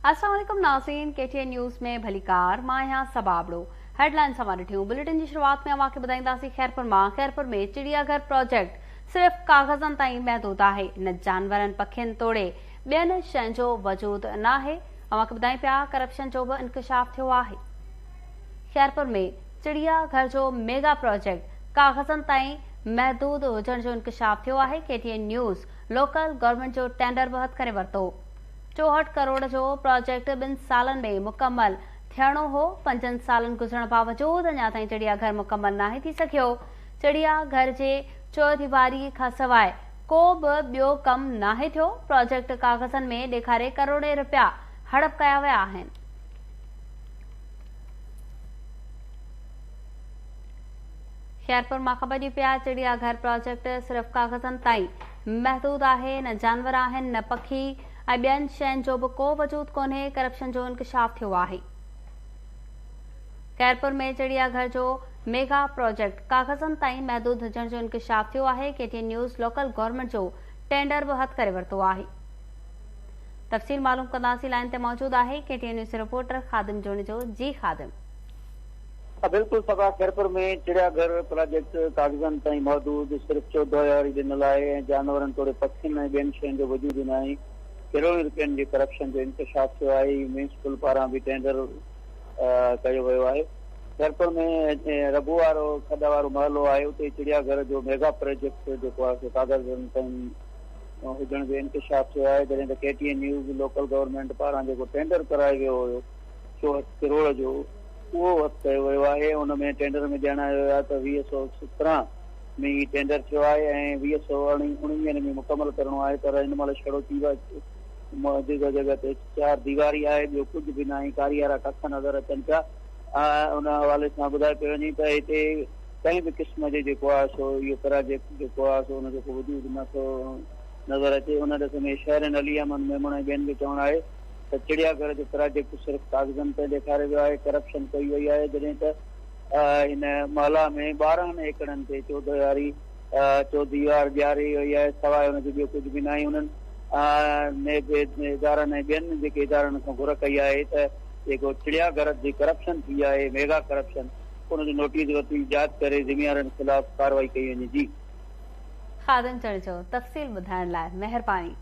अस्सलाम वालेकुम नाज़रीन, KTN न्यूज़ में भलीकार मां यहाँ सबाबड़ो हेडलाइन सां ॾिठियूं। बुलेटिन की शुरुआत में अवां खे ॿुधाईंदासीं खैरपुर में चिड़ियाघर प्रोजेक्ट सिर्फ़ कागज़नि ताईं महदूद आहे। न जानवरनि पखियुनि तोड़े ॿियनि शयुनि जो वजूद न आहे। अवां खे ॿुधायूं पिया करप्शन जो भी इंकशाफ थियो आहे। खैरपुर में चिड़ियाघर जो मेगा प्रोजेक्ट कागज़नि ताईं महदूद हुजण जो इंकशाफ थियो आहे। KTN न्यूज़ लोकल गवर्नमेंट जो टेंडर भी हथ करे वरितो। 64 करोड़ जो प्रोजेक्ट 2 सालन में मुकम्मल थियणो हो। 5 सालन गुजरण बावजूद अञा ताईं चिड़ियाघर मुकम्मल नाहे थी सघियो। चिड़ियाघर जे चौदीवारी खां सवाइ को बि ॿियो कम नाहे थियो। प्रोजेक्ट कागज़नि में ॾेखारे करोड़े रुपया हड़प कया विया आहिनि। खैरपुर मां ख़बर ॾी पिया चिड़ियाघर प्रोजेक्ट सिर्फ़ कागज़नि ताईं महदूद आहे। न जानवर आहिनि, न पखी ऐं ॿियनि शयुनि जो भी को वजूद कोन्हे। करप्शन जो इंकशाफ थियो आहे। खैरपुर में चिड़ियाघर जो मेगा प्रोजेक्ट कागज़नि ताईं महदूद हुजण जो इंकशाफ थियो आहे। KTN न्यूज़ लोकल गवर्नमेंट जो टेंडर भी हथ करे वरितो आहे। तफ़सील मालूम कंदासीं। लाइन ते मौजूद आहे KTN न्यूज़ रिपोर्टर खादिम जोनी जो। जी खादिम। बिल्कुल सभा खैरपुर में चिड़ियाघर प्रोजेक्ट कागज़नि ताईं महदूद सिर्फ़ 14,000 ॾिनल आहे। जानवरनि तोड़े पखियुनि ऐं ॿियनि शयुनि जो वजूद न आहे। करोड़नि रुपयनि जे करप्शन जो इंकशाफ थियो आहे। म्यूनिसिपल पारां भी टेंडर कयो वियो आहे। खैरपुर में रघु वारो खॾ वारो महलो आहे, उते चिड़ियाघर जो मेगा प्रोजेक्ट जेको आहे कागज़नि ताईं हुजण जो इंकशाफ थियो आहे। जॾहिं त KTN न्यूज़ लोकल गवर्नमेंट पारां जेको टेंडर करायो वियो हुयो 64 करोड़ जो, उहो हथ कयो वियो आहे। उन में टेंडर में ॼाणायो वियो आहे त 2017 में ही टेंडर थियो आहे ऐं 2019 में मुकम्मल करणो आहे। पर हिन महिल छड़ो थी वियो जगह जगह ते 4 दीवारी आहे, ॿियो कुझु बि न आहे। कारीगारा कख नज़र अचनि पिया। उन हवाले सां ॿुधाए पियो वञे त हिते कंहिं बि क़िस्म जो जेको आहे सो इहो प्रोजेक्ट जेको आहे सो हुनजो को वजूद नथो नज़र अचे। उन ॾिस में शहरनि अली अमन मेमण ऐं ॿियनि जो चवणु आहे त चिड़ियाघर जो प्रोजेक्ट सिर्फ़ु कागज़नि ते ॾेखारियो वियो आहे। करप्शन कई वई आहे। जॾहिं त हिन महला में 12 एकड़नि ते चौदीवार ॾियारी वई आहे। सवाइ हुनजो ॿियो कुझु बि न आहे। उन्हनि इदारनि ऐं ॿियनि जेके इदारनि खां घुर कई आहे त जेको चिड़ियाघर जी करप्शन थी आहे, मेगा करप्शन, उनजो नोटिस वरिती, जांच करे ज़िम्मेवारनि ख़िलाफ़ कार्रवाई कई वञे। जी खादिम चढ़ जो तफ़सील ॿुधाइण लाइ महिरबानी।